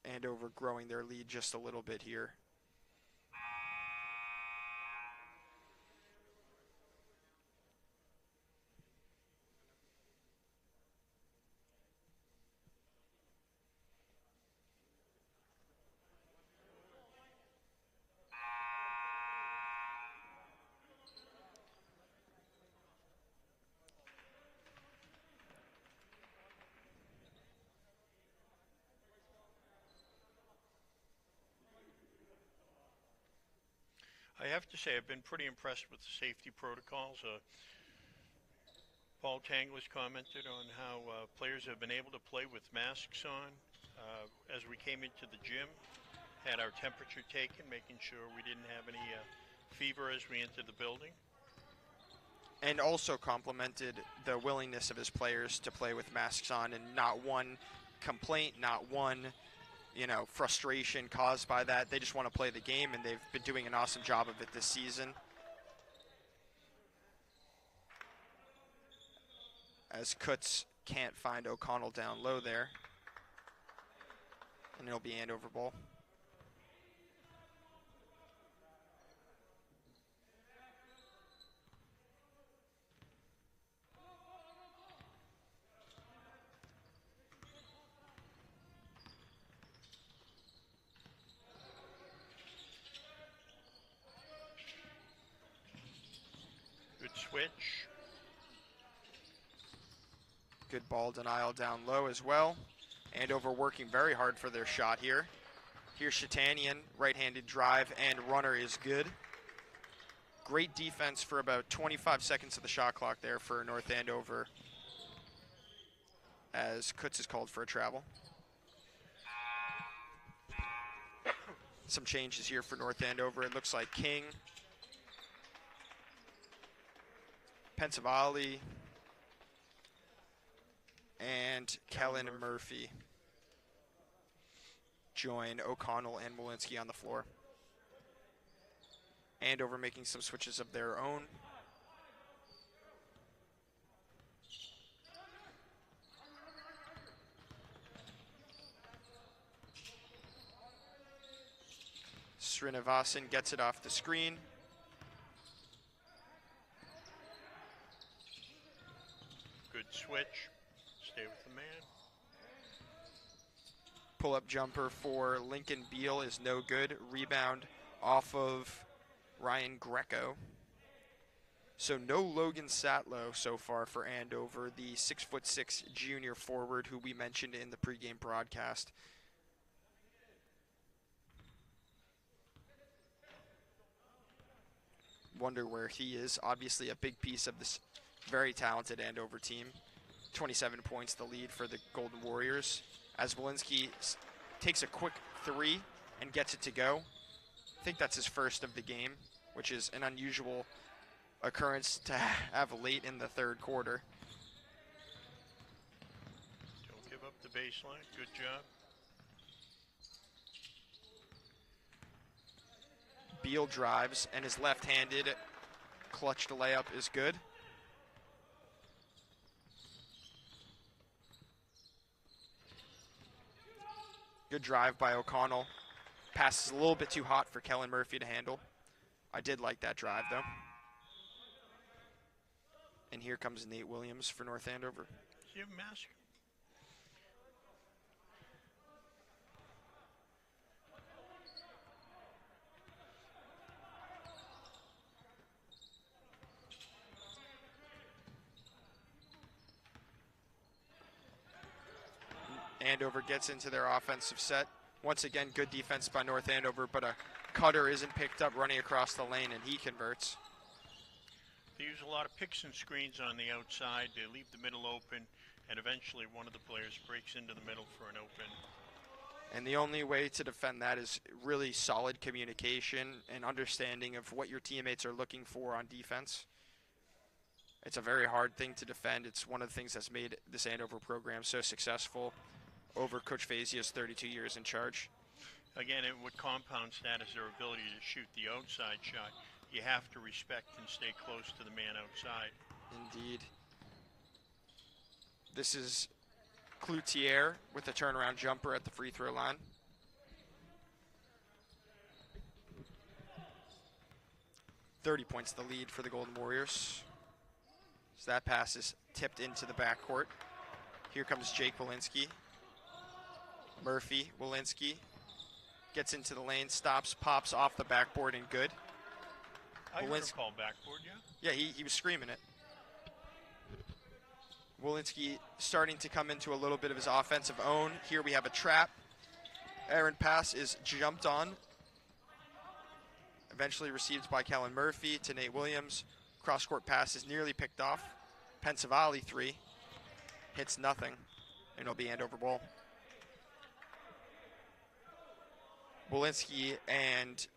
Andover growing their lead just a little bit here. I have to say I've been pretty impressed with the safety protocols. Paul Tangler's commented on how players have been able to play with masks on as we came into the gym, had our temperature taken, making sure we didn't have any fever as we entered the building. And also complimented the willingness of his players to play with masks on, and not one complaint, not one frustration caused by that. They just want to play the game, and they've been doing an awesome job of it this season. As Kutz can't find O'Connell down low there. And it'll be Andover ball. Good switch. Good ball denial down low as well. Andover working very hard for their shot here. Here's Shatanian, right-handed drive, and runner is good. Great defense for about 25 seconds of the shot clock there for North Andover, as Kutz is called for a travel. Some changes here for North Andover. It looks like King, Pensavali, and Kellen Murphy join O'Connell and Molinsky on the floor. Andover making some switches of their own. Srinivasan gets it off the screen. Good switch. Stay with the man. Pull-up jumper for Lincoln Beal is no good. Rebound off of Ryan Greco. So no Logan Satlow so far for Andover, the 6'6" junior forward who we mentioned in the pregame broadcast. Wonder where he is. Obviously a big piece of this very talented Andover team. 27 points the lead for the Golden Warriors, as Molinsky takes a quick three and gets it to go. I think that's his first of the game, which is an unusual occurrence to have late in the third quarter. Don't give up the baseline. Good job. Beal drives, and his left-handed clutch to layup is good. Good drive by O'Connell. Pass is a little bit too hot for Kellen Murphy to handle. I did like that drive, though. And here comes Nate Williams for North Andover. Does he have a mask? Andover gets into their offensive set. Once again, good defense by North Andover, but a cutter isn't picked up running across the lane, and he converts. They use a lot of picks and screens on the outside. They leave the middle open, and eventually one of the players breaks into the middle for an open. And the only way to defend that is really solid communication and understanding of what your teammates are looking for on defense. It's a very hard thing to defend. It's one of the things that's made this Andover program so successful over Coach Fazia's 32 years in charge. Again, what compounds that is their ability to shoot the outside shot. You have to respect and stay close to the man outside. Indeed. This is Cloutier with a turnaround jumper at the free throw line. .30 points the lead for the Golden Warriors. So that pass is tipped into the backcourt. Here comes Jake Walensky. Murphy, Walensky gets into the lane, stops, pops off the backboard, and good. I heard him call backboard, yeah? Yeah, he was screaming it. Walensky starting to come into a little bit of his offensive own. Here we have a trap. Errant pass is jumped on. Eventually received by Kellen Murphy to Nate Williams. Cross-court pass is nearly picked off. Pensavalle 3. Hits nothing. And it'll be Andover ball. Walensky and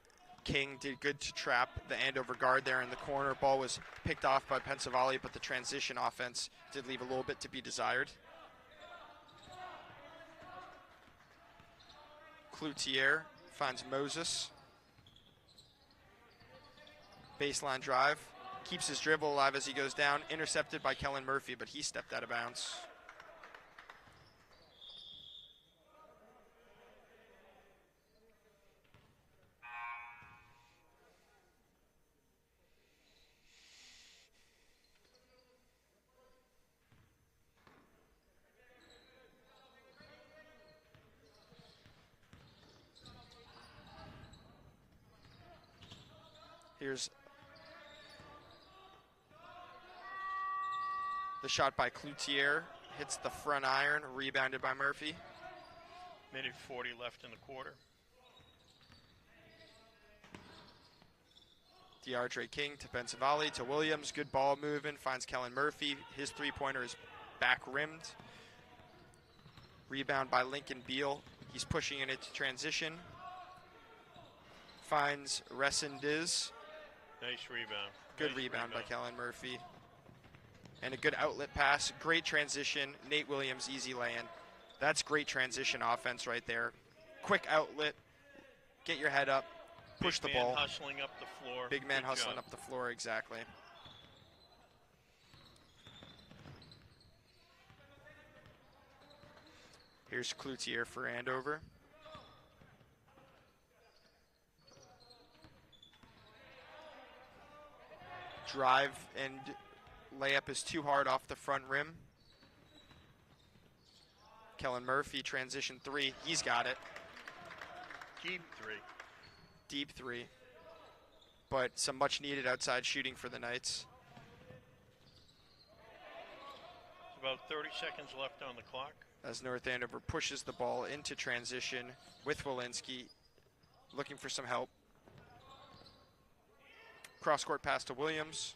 King did good to trap the Andover guard there in the corner. Ball was picked off by Pensavalle, but the transition offense did leave a little bit to be desired. Cloutier finds Moses. Baseline drive. Keeps his dribble alive as he goes down. Intercepted by Kellen Murphy, but he stepped out of bounds. Here's the shot by Cloutier. Hits the front iron, rebounded by Murphy. Minute 40 left in the quarter. DeAndre King to Pensavalle to Williams. Good ball movement. Finds Kellen Murphy. His three-pointer is back rimmed. Rebound by Lincoln Beal. He's pushing it into transition. Finds Resendiz. Nice rebound. Good rebound by Kellen Murphy. And a good outlet pass. Great transition. Nate Williams, easy lay-in. That's great transition offense right there. Quick outlet. Get your head up. Push the ball. Big man hustling up the floor. Big man hustling up the floor, exactly. Here's Cloutier for Andover. Drive and layup is too hard off the front rim. Kellen Murphy, transition 3. He's got it. Deep 3. Deep 3. But some much needed outside shooting for the Knights. About 30 seconds left on the clock. As North Andover pushes the ball into transition with Walensky, looking for some help. Cross-court pass to Williams.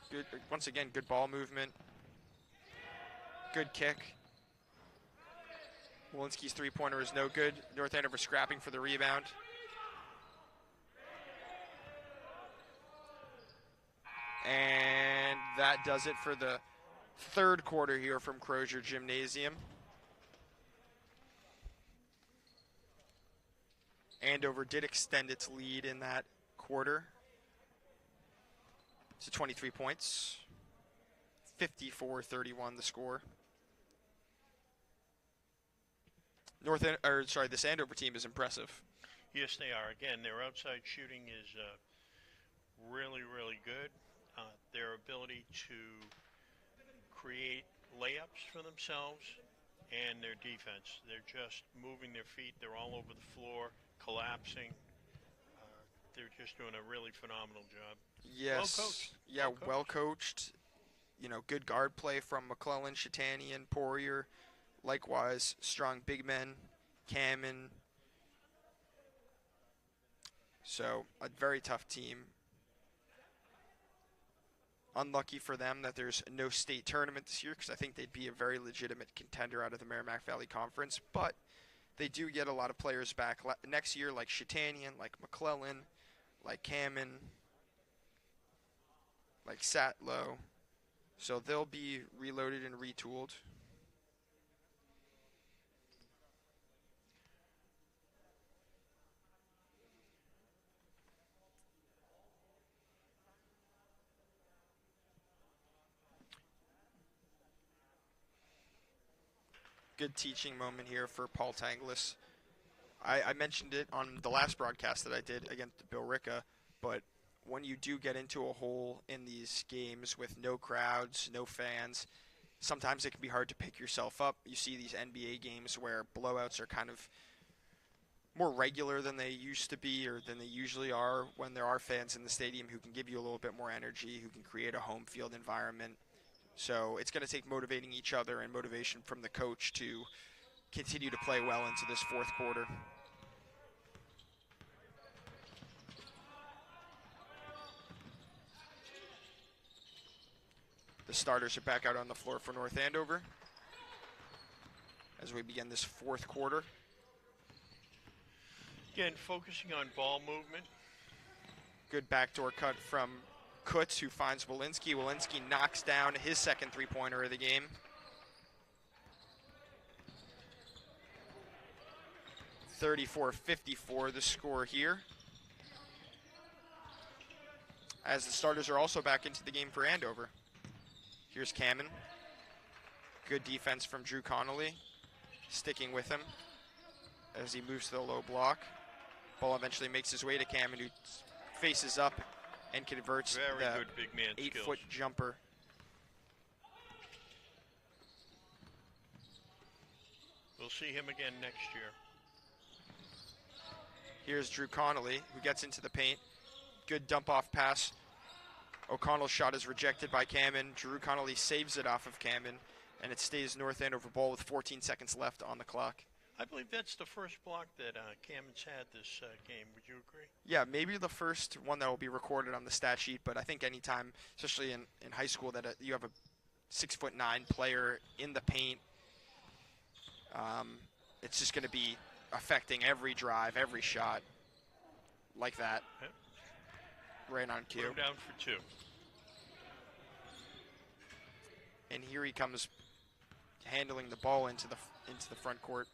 Good, once again, good ball movement. Good kick. Walensky's three-pointer is no good. North Andover scrapping for the rebound. And that does it for the third quarter here from Crozier Gymnasium. Andover did extend its lead in that quarter to 23 points. 54-31 the score. This Andover team is impressive. Yes, they are. Again, their outside shooting is really, really good. Their ability to create layups for themselves and their defense. They're just moving their feet. They're all over the floor, collapsing. They're just doing a really phenomenal job. Yes. Well coached. Yeah, well coached. You know, good guard play from McClellan, Shatanian, Poirier. Likewise, strong big men, Kamen. So, a very tough team. Unlucky for them that there's no state tournament this year, because I think they'd be a very legitimate contender out of the Merrimack Valley Conference. But they do get a lot of players back next year, like Shatanian, like McClellan, like Kamen, like Satlow. So they'll be reloaded and retooled. Good teaching moment here for Paul Tanglis. I mentioned it on the last broadcast that I did against Bill Ricca, but when you do get into a hole in these games with no crowds, no fans, sometimes it can be hard to pick yourself up. You see these NBA games where blowouts are kind of more regular than they used to be or than they usually are when there are fans in the stadium who can give you a little bit more energy, who can create a home field environment. So it's going to take motivating each other and motivation from the coach to continue to play well into this fourth quarter. The starters are back out on the floor for North Andover as we begin this fourth quarter. Again, focusing on ball movement. Good backdoor cut from Kutz, who finds Walensky. Walensky knocks down his second three-pointer of the game. (34-54) the score here, as the starters are also back into the game for Andover. Here's Kamen. Good defense from Drew Connolly, sticking with him as he moves to the low block. Ball eventually makes his way to Kamen, who faces up and converts Very the good big man 8-foot skills. jumper. We'll see him again next year. Here's Drew Connolly, who gets into the paint. Good dump-off pass. O'Connell's shot is rejected by Kamen. Drew Connolly saves it off of Kamen, and it stays North Andover ball with 14 seconds left on the clock. I believe that's the first block that Kamen's had this game. Would you agree? Yeah, maybe the first one that will be recorded on the stat sheet, but I think anytime, especially in high school, that you have a 6'9" player in the paint, it's just going to be affecting every drive, every shot like that. Yep. Right on cue. Put him down for two. And here he comes handling the ball into the front court.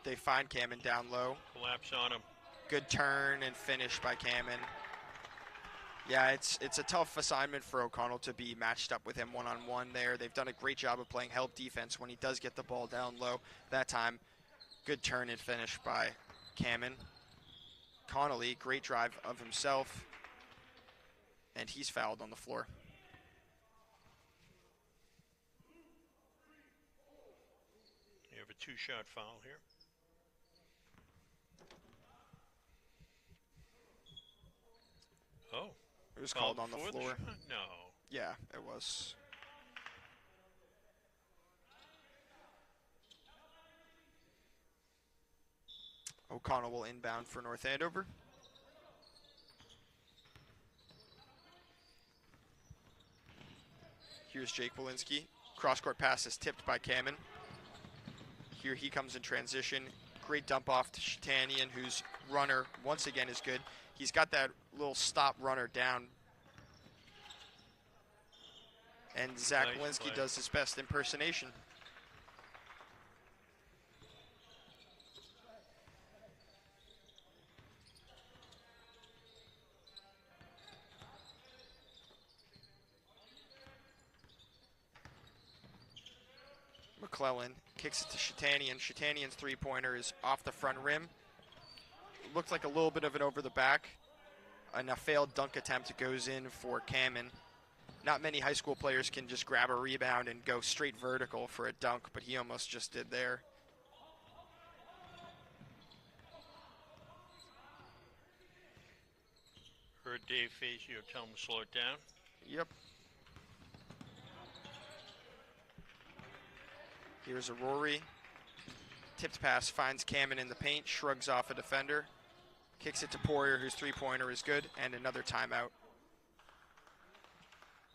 They find Kamen down low. Collapse on him. Good turn and finish by Kamen. Yeah, it's a tough assignment for O'Connell to be matched up with him one-on-one there. They've done a great job of playing help defense when he does get the ball down low. That time, good turn and finish by Kamen. Connolly, great drive of himself, and he's fouled on the floor. You have a two-shot foul here. Oh. It was called on the Before floor. No. Yeah, it was. O'Connell will inbound for North Andover. Here's Jake Walensky. Cross-court pass is tipped by Kamen. Here he comes in transition. Great dump off to Shatanian, whose runner once again is good. He's got that little stop runner down. And Zach Nice Walensky play. does his best impersonation. McClellan kicks it to Shatanian. Shatanian's three-pointer is off the front rim. Looked like a little bit of it over the back. And a failed dunk attempt goes in for Kamen. Not many high school players can just grab a rebound and go straight vertical for a dunk, but he almost just did there. Heard Dave Fazio tell him to slow it down. Yep. Here's a Rory. Tipped pass finds Kamen in the paint, shrugs off a defender. Kicks it to Poirier, whose three-pointer is good, and another timeout.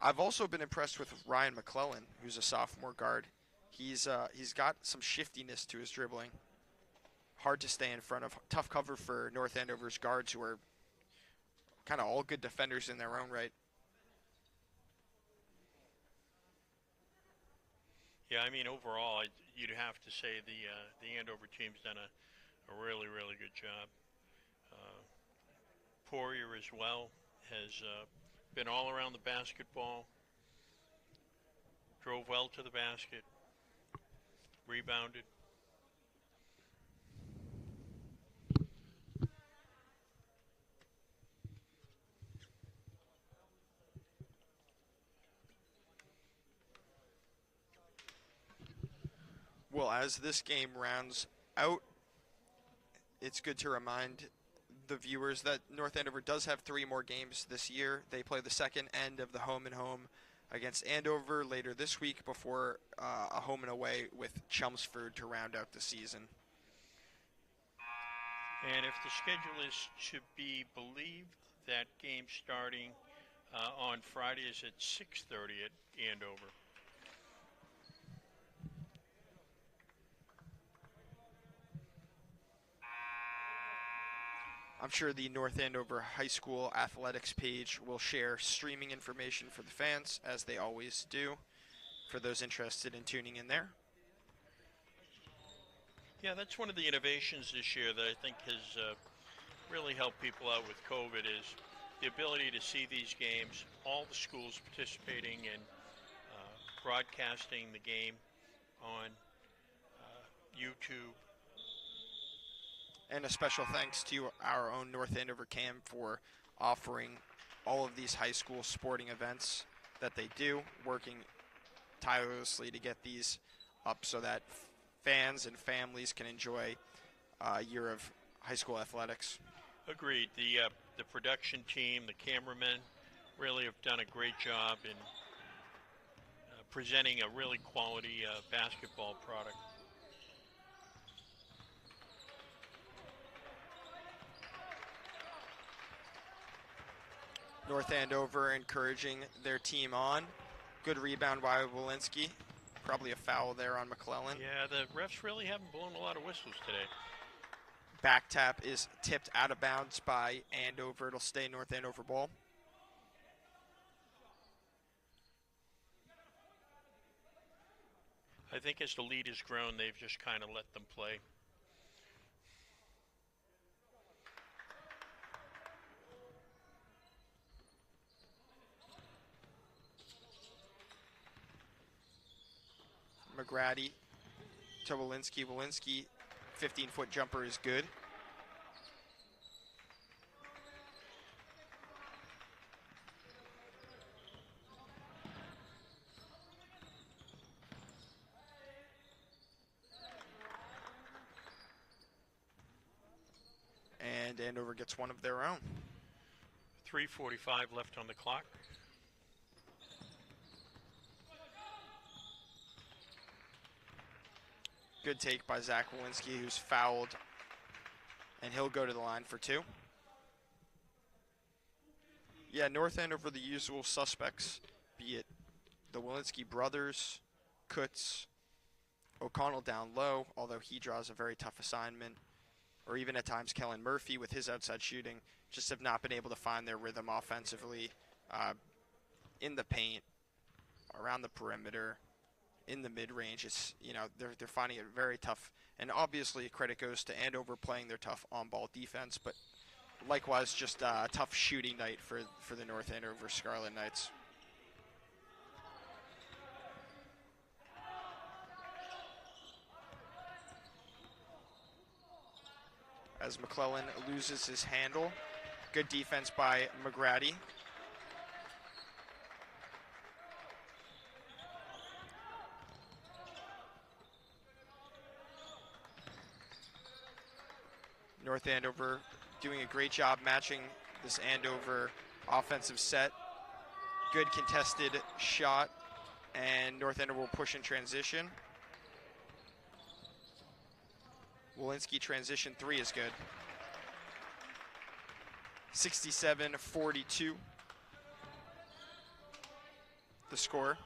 I've also been impressed with Ryan McClellan, who's a sophomore guard. He's got some shiftiness to his dribbling. Hard to stay in front of. Tough cover for North Andover's guards, who are kind of all good defenders in their own right. Yeah, I mean, overall, you'd have to say the Andover team's done a really, really good job. Poirier as well has been all around the basketball. Drove well to the basket. Rebounded. Well, as this game rounds out, it's good to remind the viewers that North Andover does have 3 more games this year. They play the second end of the home and home against Andover later this week before a home and away with Chelmsford to round out the season. And if the schedule is to be believed, that game starting on Friday is at 6:30 at Andover. I'm sure the North Andover High School athletics page will share streaming information for the fans, as they always do, for those interested in tuning in there. Yeah, that's one of the innovations this year that I think has really helped people out with COVID is the ability to see these games, all the schools participating in broadcasting the game on YouTube. And a special thanks to our own North Andover Cam for offering all of these high school sporting events that they do, working tirelessly to get these up so that fans and families can enjoy a year of high school athletics. Agreed. The production team, the cameramen, really have done a great job in presenting a really quality basketball product. North Andover encouraging their team on. Good rebound by Walensky. Probably a foul there on McClellan. Yeah, the refs really haven't blown a lot of whistles today. Back tap is tipped out of bounds by Andover. It'll stay North Andover ball. I think as the lead has grown, they've just kind of let them play. McGrady to Walensky. Walensky, 15-foot jumper is good. And Andover gets one of their own. 3:45 left on the clock. Good take by Zach Walensky, who's fouled, and he'll go to the line for 2. Yeah, North Andover, the usual suspects, be it the Walensky brothers, Kutz, O'Connell down low, although he draws a very tough assignment, or even at times Kellen Murphy with his outside shooting, just have not been able to find their rhythm offensively in the paint, around the perimeter, in the mid-range. It's, they're finding it very tough. And obviously credit goes to Andover playing their tough on-ball defense, but likewise just a tough shooting night for the North Andover Scarlet Knights. As McClellan loses his handle. Good defense by McGrady. North Andover doing a great job matching this Andover offensive set. Good contested shot, and North Andover will push in transition. Walensky transition 3 is good. 67-42. The score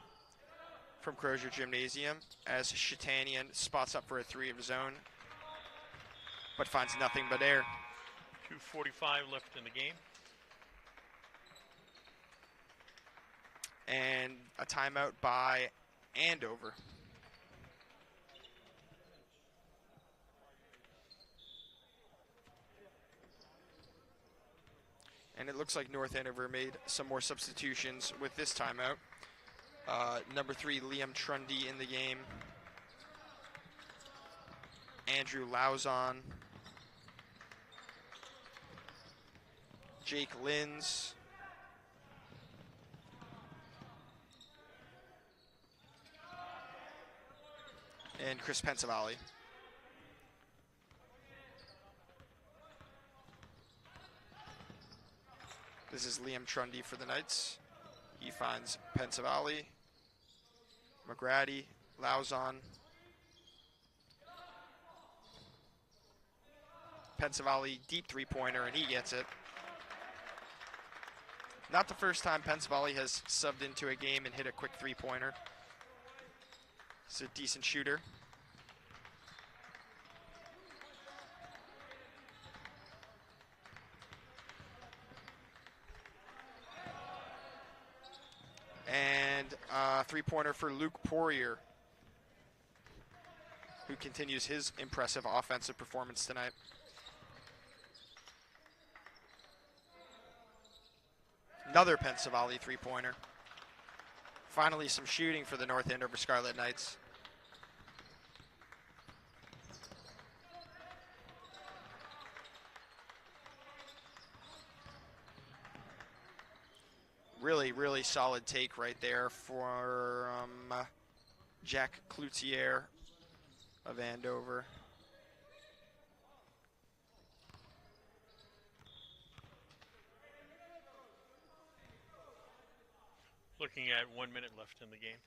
from Crozier Gymnasium as Shatanian spots up for a 3 of his own, but finds nothing but air. 2:45 left in the game. And a timeout by Andover. And it looks like North Andover made some more substitutions with this timeout. Number 3, Liam Trundy in the game. Andrew Lauzon. Jake Linz. And Chris Pensavalle. This is Liam Trundy for the Knights. He finds Pensavalle, McGrady, Lauzon. Pensavalle, deep three-pointer, and he gets it. Not the first time Pensavalle has subbed into a game and hit a quick three-pointer. He's a decent shooter. And three-pointer for Luke Poirier, who continues his impressive offensive performance tonight. Another Pensavalle three-pointer. Finally, some shooting for the North Andover Scarlet Knights. Really, really solid take right there for Jack Cloutier of Andover. Looking at 1 minute left in the game.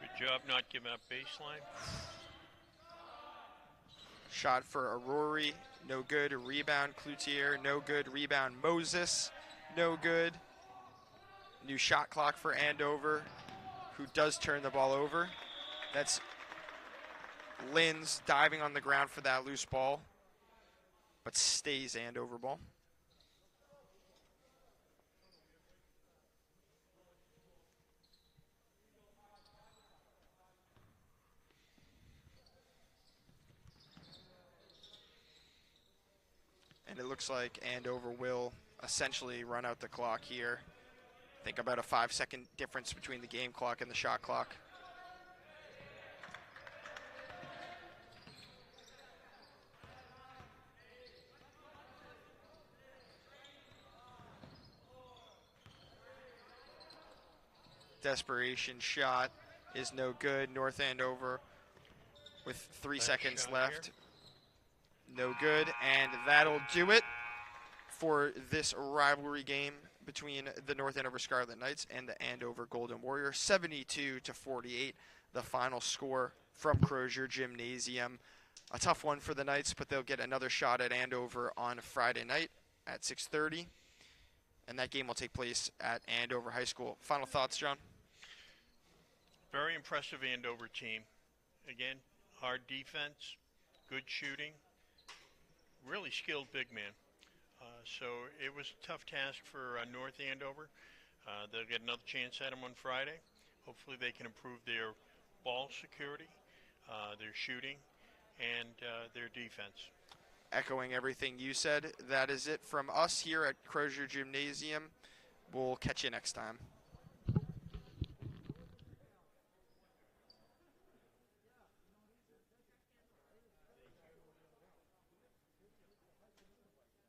Good job not giving up baseline. Shot for Aurori, no good. Rebound Cloutier, no good. Rebound Moses, no good. New shot clock for Andover, who does turn the ball over. That's Linz diving on the ground for that loose ball, but stays Andover ball. And it looks like Andover will essentially run out the clock here. I think about a 5-second difference between the game clock and the shot clock. Desperation shot is no good. North Andover with 3 seconds left. Here. No good, and that'll do it for this rivalry game between the North Andover Scarlet Knights and the Andover Golden Warriors. 72-48, the final score from Crozier Gymnasium. A tough one for the Knights, but they'll get another shot at Andover on Friday night at 6:30, and that game will take place at Andover High School. Final thoughts, John? Very impressive Andover team. Again, hard defense, good shooting, really skilled big man. So it was a tough task for North Andover. They'll get another chance at them on Friday. Hopefully they can improve their ball security, their shooting, and their defense. Echoing everything you said, that is it from us here at Crozier Gymnasium. We'll catch you next time.